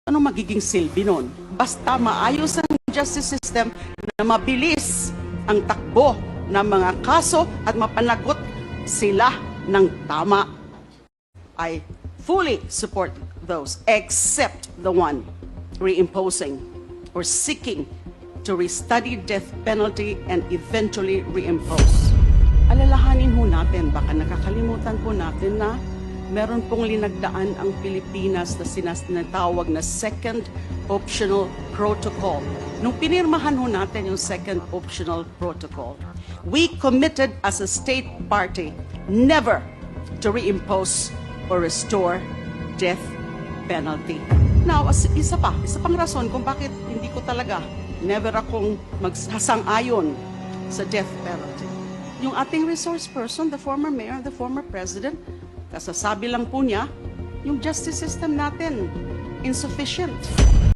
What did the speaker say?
Ano magiging silbi nun? Basta maayos ang justice system na mabilis ang takbo ng mga kaso at mapanagot sila ng tama. I fully support those, except the one reimposing or seeking to restudy death penalty and eventually reimpose. Alalahanin ho natin, baka nakakalimutan po natin na meron pong linagdaan ang Pilipinas na sinatawag na Second Optional Protocol. Nung pinirmahan ho natin yung Second Optional Protocol, we committed as a state party never to reimpose or restore death penalty. Now, isa pang rason kung bakit hindi ko talaga, never akong magsasang-ayon sa death penalty. Yung ating resource person, the former mayor and the former president, kasasabi lang po niya, yung justice system natin, insufficient.